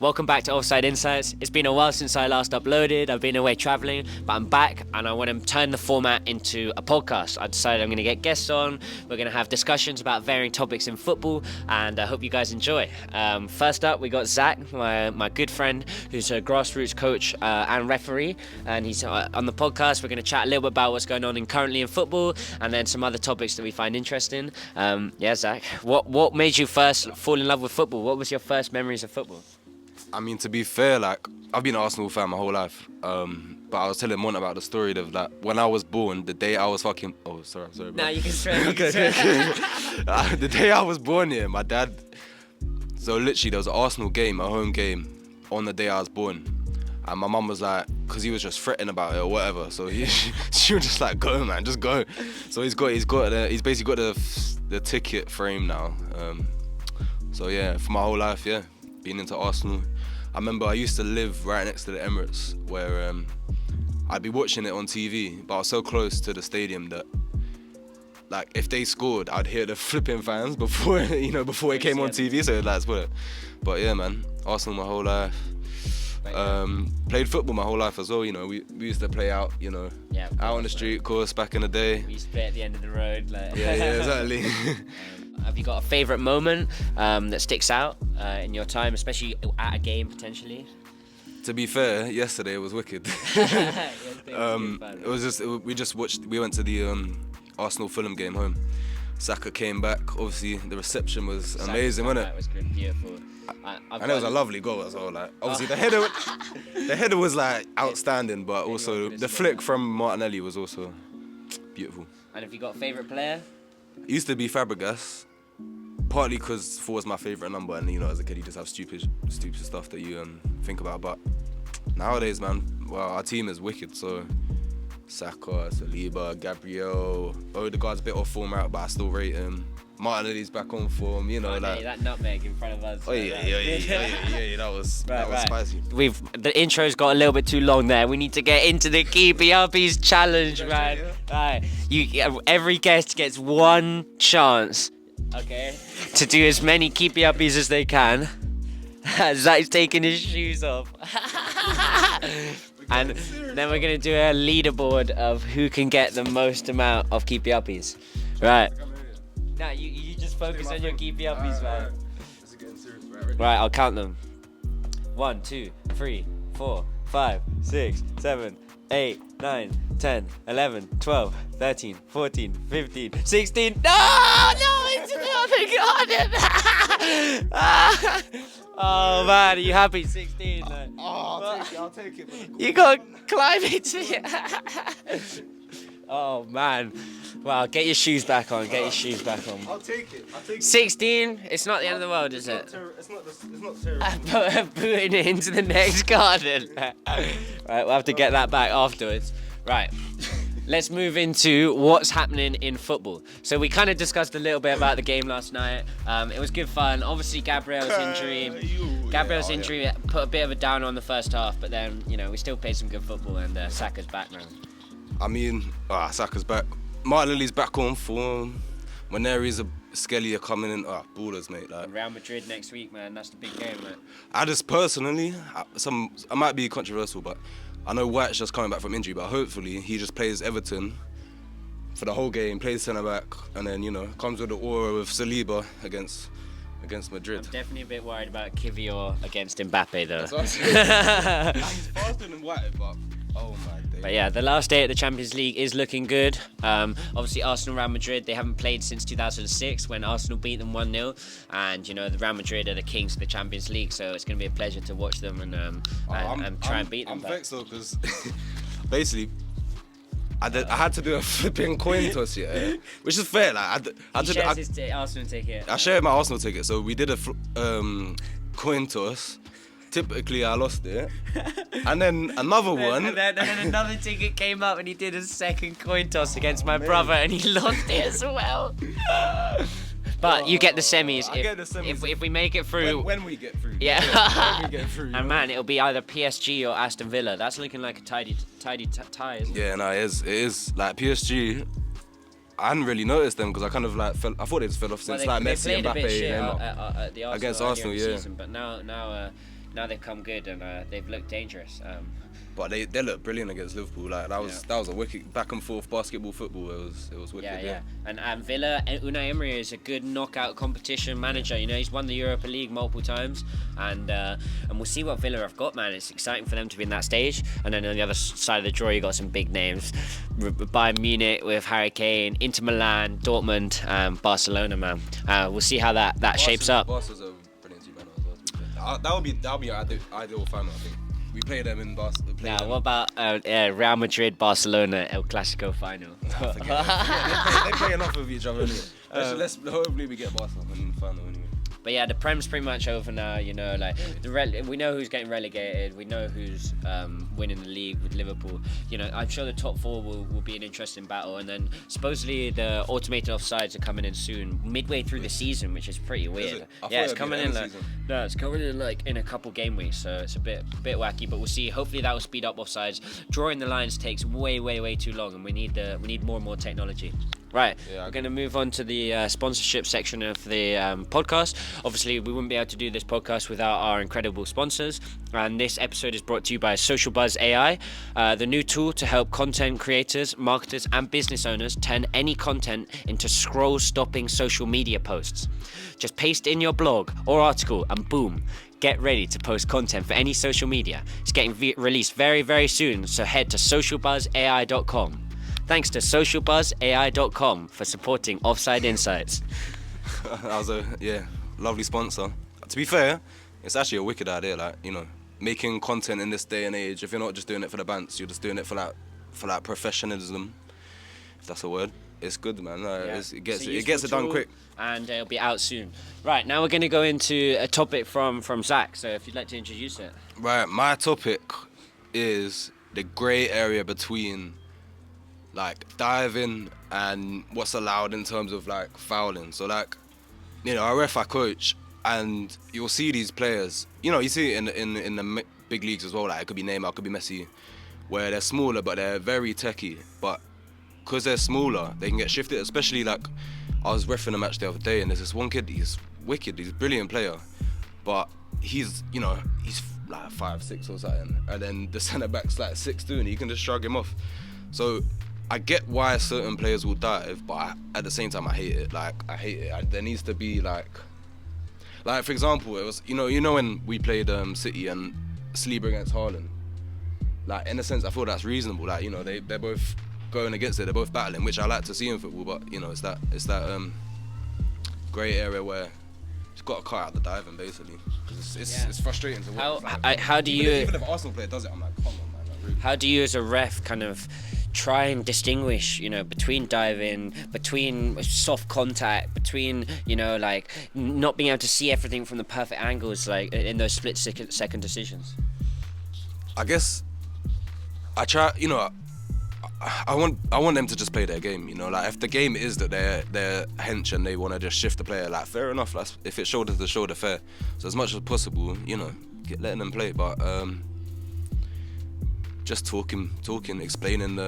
Welcome back to Offside Insights. It's been a while since I last uploaded. I've been away travelling, but I'm back and I want to turn the format into a podcast. I decided I'm going to get guests on. We're going to have discussions about varying topics in football, and I hope you guys enjoy. First up, we got Zac, my good friend, who's a Grassroots coach and referee, and he's on the podcast. We're going to chat a little bit about what's going on currently in football, and then some other topics that we find interesting. Zac, what made you first fall in love with football? What was your first memories of football? I mean, to be fair, I've been an Arsenal fan my whole life. But I was telling Mon about the story of when I was born, the day I was fucking. Oh, sorry, bro. No, you can swear. The day I was born here, my dad. So literally, there was an Arsenal game, a home game, on the day I was born, and my mum was like, because he was just fretting about it or whatever. So she was just like, "Go, man, just go." So he's basically got the ticket frame now. So yeah, for my whole life, yeah, being into Arsenal. I remember I used to live right next to the Emirates, where I'd be watching it on TV, but I was so close to the stadium that, if they scored, I'd hear the flipping fans before it came on TV. So that's what. But yeah, man, Arsenal my whole life. Played football my whole life as well. We used to play out, out on the street course back in the day. We used to play at the end of the road. Yeah, exactly. Have you got a favourite moment that sticks out in your time, especially at a game potentially? To be fair, yesterday was wicked. It was just we went to the Arsenal Fulham game home. Saka came back. Obviously, the reception was amazing, wasn't it? It was good, beautiful. And it was a lovely goal as well. Obviously, the header was outstanding, but also the flick from Martinelli was also beautiful. And have you got a favourite player? It used to be Fabregas, partly because 4 was my favourite number, and as a kid you just have stupid stuff that you think about. But nowadays, man, well, our team is wicked. So Saka, Saliba, Gabriel, Odegaard's a bit off form out, but I still rate him. Martinelli's back on form, that nutmeg in front of us. Oh yeah, that was spicy. The intro's got a little bit too long there. We need to get into the Keepy Uppies challenge, man. Right, every guest gets one chance, okay, to do as many Keepy Uppies as they can. Zac's taking his shoes off. And then we're gonna do a leaderboard of who can get the most amount of Keepy Uppies. Right. Nah, you just focus on your Keepy Uppies, man. This is getting serious, Right, I'll count them. 1, 2, 3, 4, 5, 6, 7, 8, 9, 10, 11, 12, 13, 14, 15, 16. No, it's the other garden. Oh man, are you happy? 16. I'll take it. You gotta climb into it. Oh man. Wow, get your shoes back on. I'll take it. 16, it's not the end of the world, is it? It's not terrible. Putting it into the next garden. Right, we'll have to get that back afterwards. Right, let's move into what's happening in football. So we kind of discussed a little bit about the game last night. It was good fun. Obviously, Gabriel's injury put a bit of a downer on the first half, but then, we still played some good football, and Saka's back now. I mean, Saka's back. Martinelli's back on form. Maneri's Skelly are coming in. Ballers, mate. Real Madrid next week, man. That's the big game, man. I just personally, I might be controversial, but I know White's just coming back from injury, but hopefully he just plays Everton for the whole game, plays centre back, and then comes with the aura of Saliba against Madrid. I'm definitely a bit worried about Kivior against Mbappe, though. That's what I'm saying. He's faster than White, but oh my day. But yeah, the last day at the Champions League is looking good. Obviously, Arsenal, Real Madrid, they haven't played since 2006 when Arsenal beat them 1-0. And, the Real Madrid are the kings of the Champions League, so it's going to be a pleasure to watch them and try and beat them. I'm vexed though, because basically, I had to do a flipping coin toss, yeah, which is fair. He shares his Arsenal ticket. I shared my Arsenal ticket, so we did a coin toss. Typically, I lost it, and then another one. And then another ticket came up, and he did a second coin toss against my brother, and he lost it as well. But you get the semis. I get the semis if we make it through. When we get through. Yeah. When we get through. And man, it'll be either PSG or Aston Villa. That's looking like a tidy tie, isn't it? Yeah, no, it is. PSG, I hadn't really noticed them because I kind of I thought they just fell off since Messi and Mbappe at the Arsenal against Arsenal, yeah. Season, but now now they've come good and they've looked dangerous. But they looked brilliant against Liverpool. Like that was a wicked back and forth basketball football. It was wicked. Yeah. And Villa, Unai Emery is a good knockout competition manager. You know, he's won the Europa League multiple times, and we'll see what Villa have got, man. It's exciting for them to be in that stage. And then on the other side of the draw, you got some big names: Bayern Munich with Harry Kane, Inter Milan, Dortmund, Barcelona, man. We'll see how that shapes up. Barca's a brilliant team as well. That'll be our ideal final, I think. We play them in Barcelona. Now, what about Real Madrid, Barcelona, El Clasico final? Nah, forget it. They play enough of each other anyway. Let's hopefully we get Barcelona in the final anyway. But yeah, the Prem's pretty much over now. You know, like we know who's getting relegated. We know who's winning the league with Liverpool. You know, I'm sure the top four will be an interesting battle. And then supposedly the automated offsides are coming in soon, midway through the season, which is pretty weird. Yeah, it's coming in like in a couple game weeks, so it's a bit wacky. But we'll see. Hopefully that will speed up offsides. Drawing the lines takes way too long, and we need more and more technology. Right, we're going to move on to the sponsorship section of the podcast. Obviously, we wouldn't be able to do this podcast without our incredible sponsors. And this episode is brought to you by SocialBuzzAI, the new tool to help content creators, marketers, and business owners turn any content into scroll-stopping social media posts. Just paste in your blog or article, and boom, get ready to post content for any social media. It's getting released very soon, so head to SocialBuzzAI.com. Thanks to SocialBuzzAI.com for supporting Offside Insights. That was a lovely sponsor. To be fair, it's actually a wicked idea. Like, you know, making content in this day and age. If you're not just doing it for the bants, you're just doing it for that professionalism, if that's a word. It's good, man. It gets it done quick. And it'll be out soon. Right, now we're going to go into a topic from Zac. So if you'd like to introduce it. Right, my topic is the grey area between like diving and what's allowed in terms of like fouling. So like, you know, I coach, and you'll see these players. You know, you see it in the big leagues as well. Like it could be Neymar, it could be Messi, where they're smaller but they're very techie. But because they're smaller, they can get shifted. Especially like, I was reffing a match the other day, and there's this one kid. He's wicked. He's a brilliant player, but he's like 5'6" or something, and then the centre back's like 6'2", and you can just shrug him off. So I get why certain players will dive, but at the same time, I hate it. Like, I hate it. There needs to be like for example, it was, you know when we played City and Sleeper against Haaland. Like, in a sense, I feel that's reasonable. Like, you know, they're both going against it. They're both battling, which I like to see in football. But you know, it's that grey area where it's got to cut out the diving, basically. It's frustrating to watch. How do you? Even if an Arsenal player does it, I'm like, come on, man. Like, really. How do you, as a ref, kind of try and distinguish, you know, between diving, between soft contact, between, you know, like not being able to see everything from the perfect angles, like in those split-second decisions? I guess I try, you know, I want them to just play their game, you know. Like, if the game is that they're hench and they want to just shift the player, like, fair enough. If it's shoulder to shoulder, fair. So as much as possible, you know, letting them play. But just talking, explaining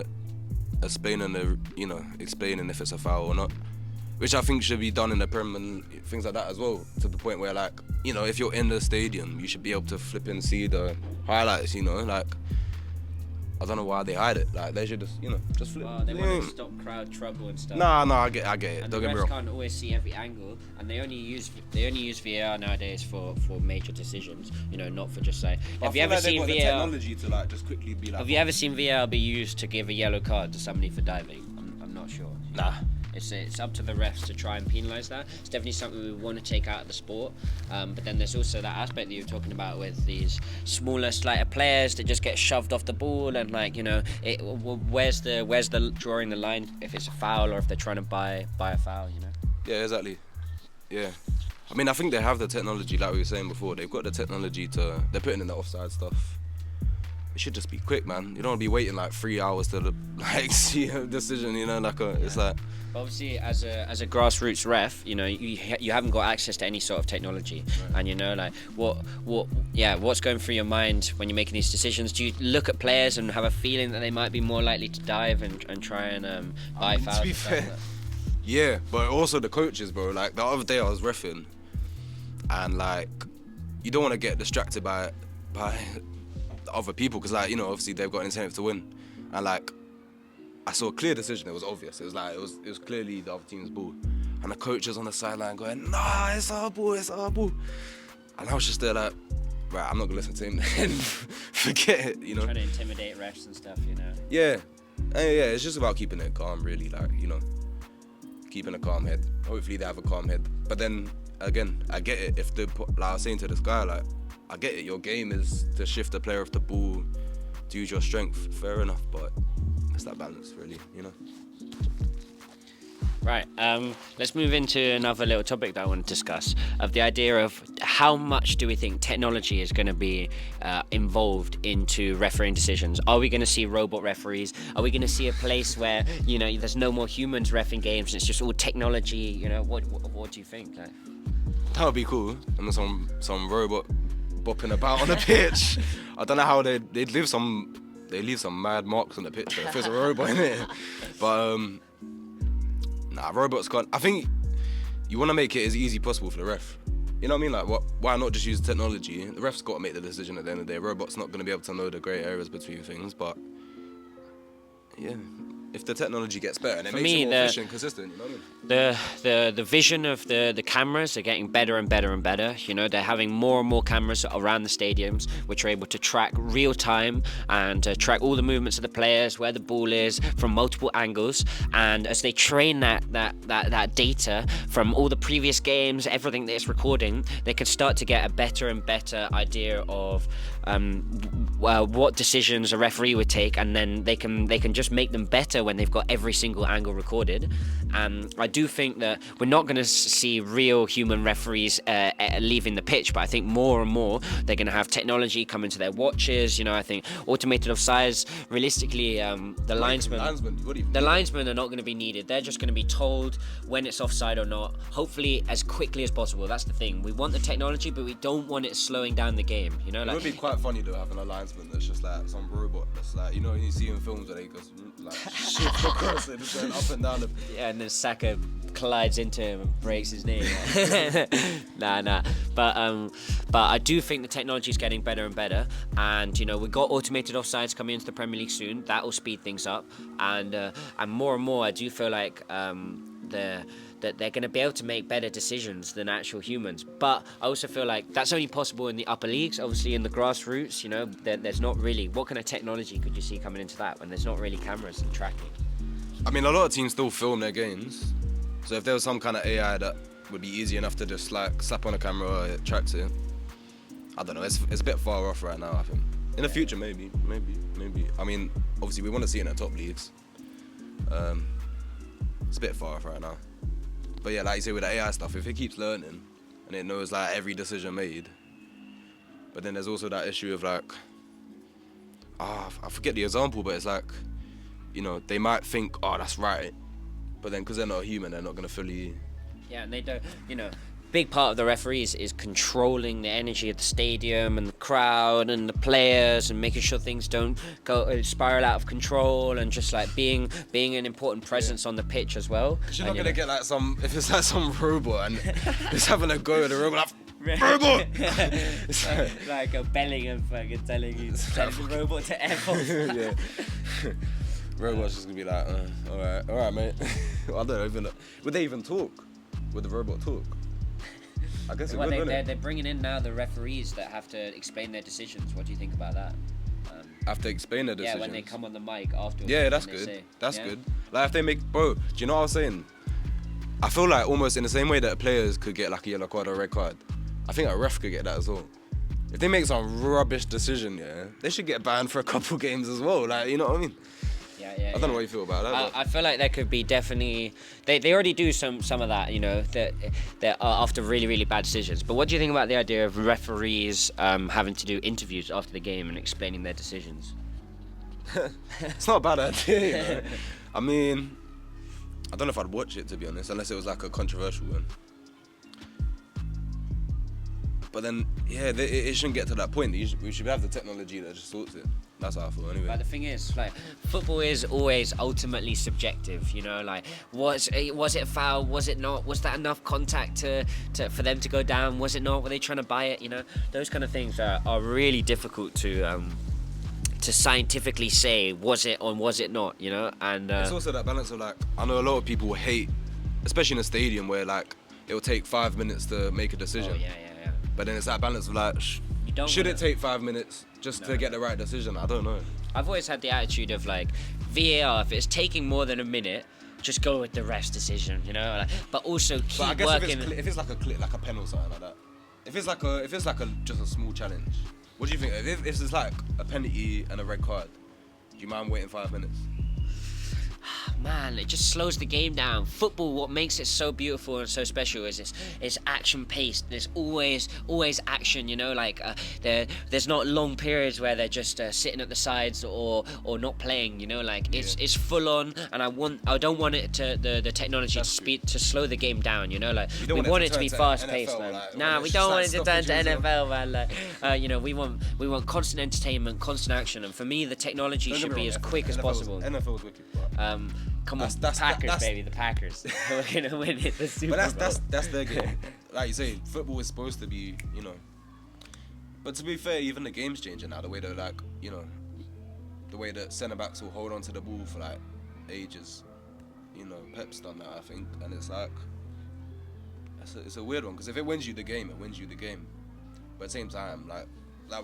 if it's a foul or not, which I think should be done in the Prem and things like that as well. To the point where, like, you know, if you're in the stadium, you should be able to flip and see the highlights. You know, like, I don't know why they hide it. Like, they should just, you know, just flip. Well, they want to stop crowd trouble and stuff. Nah, I get it. And Don't the get me refs wrong. can't always see every angle, and they only use VAR nowadays for major decisions. You know, not for just like. Have you ever seen VAR? Technology to like just quickly be like. Have you ever seen VAR be used to give a yellow card to somebody for diving? I'm not sure. Nah. It's up to the refs to try and penalise that. It's definitely something we want to take out of the sport. But then there's also that aspect that you're talking about with these smaller, slighter players that just get shoved off the ball, and, like, you know, where's the drawing the line if it's a foul or if they're trying to buy a foul, you know? Yeah, exactly. Yeah. I mean, I think they have the technology, like we were saying before. They've got the technology they're putting in the offside stuff. It should just be quick, man. You don't want to be waiting like 3 hours to like see a decision, you know, it's like. Obviously, as a grassroots ref, you know, you haven't got access to any sort of technology, right. And you know, like, what's going through your mind when you're making these decisions? Do you look at players and have a feeling that they might be more likely to dive and try and buy fouls? To be fair, yeah, but also the coaches, bro. Like, the other day I was reffing, and like, you don't want to get distracted by other people, because like, you know, obviously they've got incentive to win, and like I saw a clear decision. It was obvious. It was like it was clearly the other team's ball, and the coach was on the sideline going, "Nah, it's our ball, it's our ball," and I was just there like, right, I'm not gonna listen to him. Then forget it, you know. Trying to intimidate refs and stuff, you know. Yeah, yeah. It's just about keeping it calm, really. Like, you know, keeping a calm head. Hopefully they have a calm head. But then again, I get it. If like I was saying to this guy, like, I get it. Your game is to shift the player off the ball, to use your strength. Fair enough, but it's that balance, really. You know. Right, let's move into another little topic that I want to discuss, of the idea of how much do we think technology is going to be involved into refereeing decisions. Are we going to see robot referees? Are we going to see a place where, you know, there's no more humans reffing games and it's just all technology? You know, what do you think? Like, that would be cool. And some robot bopping about on the pitch. I don't know how they leave some mad marks on the pitch if there's a robot in it. But nah, robots can't. I think you want to make it as easy possible for the ref. You know what I mean? Like, why not just use technology? The ref's got to make the decision at the end of the day. Robot's not going to be able to know the grey areas between things, but yeah, if the technology gets better and it makes it more efficient and consistent, you know what I mean? the vision of the cameras are getting better and better and better. You know, they're having more and more cameras around the stadiums which are able to track real time and track all the movements of the players, where the ball is from multiple angles. And as they train that data from all the previous games, everything that it's recording, they can start to get a better and better idea of what decisions a referee would take, and then they can just make them better when they've got every single angle recorded. I do think that we're not going to see real human referees leaving the pitch, but I think more and more they're going to have technology come into their watches. You know, I think automated offsides, realistically, the linesmen are not going to be needed. They're just going to be told when it's offside or not, hopefully as quickly as possible. That's the thing. We want the technology, but we don't want it slowing down the game. You know, it would be quite funny though, having a linesman that's just like some robot that's like, you know, you see in films where they just like shift across it, just going up and down. And then Saka collides into him and breaks his knee. Nah. But I do think the technology is getting better and better. And you know, we've got automated offsides coming into the Premier League soon. That will speed things up. And more, I do feel like that they're going to be able to make better decisions than actual humans. But I also feel like that's only possible in the upper leagues. Obviously in the grassroots, you know, there's not really, what kind of technology could you see coming into that when there's not really cameras and tracking? I mean, a lot of teams still film their games. So if there was some kind of AI that would be easy enough to just like slap on a camera, it tracks it. I don't know, it's a bit far off right now, I think. In the future, maybe. I mean, obviously we want to see it in the top leagues. It's a bit far off right now. But yeah, like you say, with the AI stuff, if it keeps learning and it knows like every decision made, but then there's also that issue of like, I forget the example, but it's like, you know, they might think, oh, that's right, but then because they're not a human, they're not going to fully... Yeah, and they don't, you know, big part of the referees is controlling the energy of the stadium and the crowd and the players and making sure things don't go spiral out of control, and just like being an important presence on the pitch as well. Because you're not going to get like if it's like some robot and it's having a go at the robot, like, robot! like a Bellingham fucking telling the robot to F off. Yeah. Robot's just going to be like, alright mate. I don't even know. Would they even talk? Would the robot talk? I guess they're bringing in now the referees that have to explain their decisions. What do you think about that? Have to explain their decisions? Yeah, when they come on the mic afterwards. Yeah, that's good. That's good. Like if they make... Bro, do you know what I was saying? I feel like almost in the same way that players could get like a yellow card or a red card, I think a ref could get that as well. If they make some rubbish decision, yeah, they should get banned for a couple games as well. Like, you know what I mean? Yeah. I don't know what you feel about that. I feel like there could be definitely... They already do some of that, you know, that after really, really bad decisions. But what do you think about the idea of referees having to do interviews after the game and explaining their decisions? It's not a bad idea, you know? I mean, I don't know if I'd watch it, to be honest, unless it was like a controversial one. But then, yeah, it shouldn't get to that point. We should have the technology that just sorts it. That's how I feel, anyway. But the thing is, like, football is always ultimately subjective, you know, like, was it foul, was it not, was that enough contact for them to go down, was it not, were they trying to buy it, you know, those kind of things are really difficult to scientifically say, was it or was it not, you know, and... it's also that balance of, like, I know a lot of people hate, especially in a stadium where, like, it will take 5 minutes to make a decision. Oh, yeah. But then it's that balance of, like, should it take 5 minutes just to get the right decision? I don't know. I've always had the attitude of, like, VAR, if it's taking more than a minute, just go with the ref's decision, you know. Like, but also keep but I guess working. If it's like a pen or something like that. If it's like just a small challenge, what do you think? If it's like a penalty and a red card, do you mind waiting 5 minutes? Man, it just slows the game down. Football, what makes it so beautiful and so special is it's action paced. There's always action, you know, like there's not long periods where they're just sitting at the sides or not playing, you know, like it's full on, and I don't want it to the technology to slow the game down, you know, like we want it to be fast paced, man. Nah, we don't want it to turn to NFL, man. Like you know, we want constant entertainment, constant action, and for me the technology should be as quick as possible. NFL's wicked. Come on, Packers, baby, the Packers. We're gonna win it, the Super Bowl. But that's their game. Like you say, football is supposed to be, you know. But to be fair, even the game's changing now. The way that, like, you know, the way that centre backs will hold on to the ball for like ages. You know, Pep's done that, I think, and it's like, it's a weird one, because if it wins you the game, it wins you the game. But at the same time, like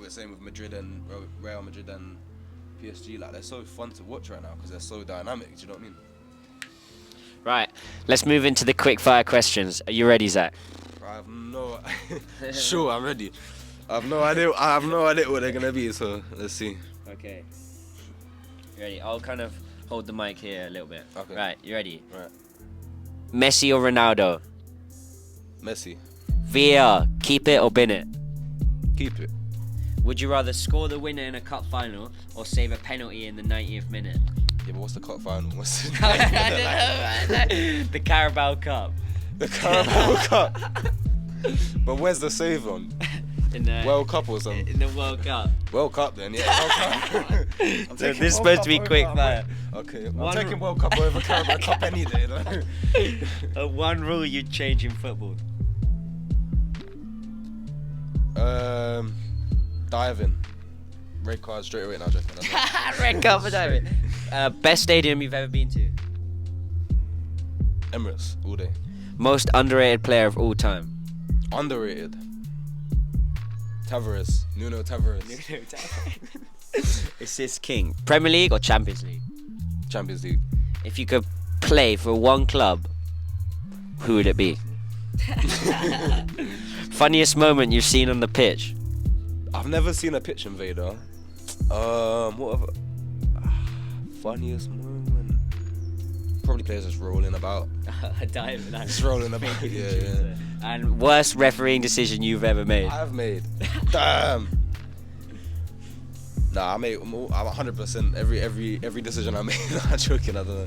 we're saying with Madrid and Real Madrid and PSG, like, they're so fun to watch right now because they're so dynamic. Do you know what I mean? Right, let's move into the quick fire questions. Are you ready, Zach? I have no. Sure, I'm ready. I have no idea what they're gonna be. So let's see. Okay. You ready? I'll kind of hold the mic here a little bit. Okay. Right, you ready? Right. Messi or Ronaldo? Messi. VAR, keep it or bin it? Keep it. Would you rather score the winner in a cup final or save a penalty in the 90th minute? Yeah, but what's the cup final? What's the The Carabao Cup. The Carabao Cup. But where's the save on? In the World Cup or something? In the World Cup. World Cup then, yeah. World Cup. So this is supposed to be quick fire. Okay, I'm taking World Cup over Carabao Cup any day. One rule you'd change in football. Diving. Red card straight away now, Jack. Red card for diving. Best stadium you've ever been to? Emirates, all day. Most underrated player of all time? Underrated. Tavares. Nuno Tavares. Assist king. Premier League or Champions League? Champions League. If you could play for one club, who would it be? Funniest moment you've seen on the pitch? I've never seen a pitch invader. What funniest moment? Probably players just rolling about. Diving. Just rolling about. Yeah. And worst refereeing decision you've ever made? I've made. Damn. Nah, I'm 100% every decision I made. I'm joking. I don't know.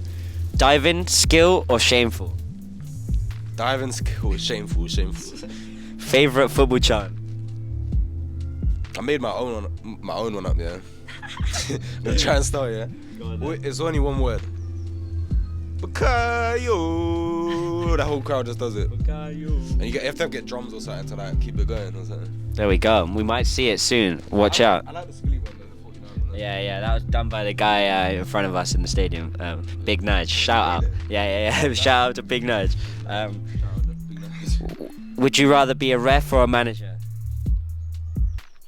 Diving, skill or shameful? Diving skill, shameful. Favorite football chant? I made my own one up, yeah. I'm trying to start, yeah. It's only one word. Bukayo. That whole crowd just does it. Bukayo. And you have to get drums or something to like keep it going or something. There we go. We might see it soon. Watch out. I like the Skilly one, the 49. Yeah, that was done by the guy in front of us in the stadium. Big Nudge. Shout out. Yeah. Shout out to Big Nudge. Would you rather be a ref or a manager?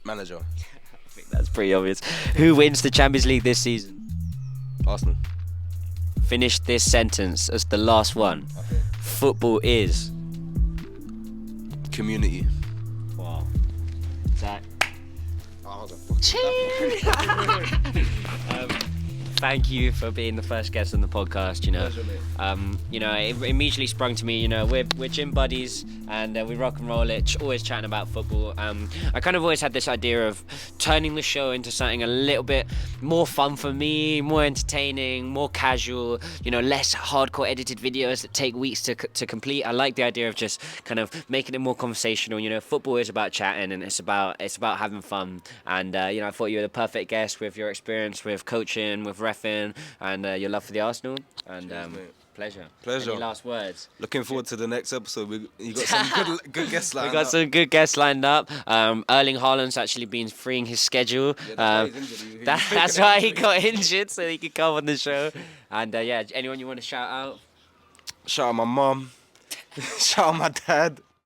Manager. I think that's pretty obvious. Who wins the Champions League this season? Arsenal. Finish this sentence as the last one. Okay. Football is community. Wow. Zach. Oh, thank you for being the first guest on the podcast. Pleasure, mate. It immediately sprung to me. We're gym buddies and we rock and roll it. Always chatting about football. I kind of always had this idea of turning the show into something a little bit more fun for me, more entertaining, more casual. Less hardcore edited videos that take weeks to complete. I like the idea of just kind of making it more conversational. Football is about chatting and it's about having fun. And I thought you were the perfect guest with your experience with coaching, with reffing, and your love for the Arsenal. And Cheers, mate. Pleasure. Pleasure. Any last words? Looking forward to the next episode. You got some good guests lined up. We got some good guests lined up. Erling Haaland's actually been freeing his schedule. That's why he got injured, so he could come on the show. And anyone you want to shout out? Shout out my mum. Shout out my dad.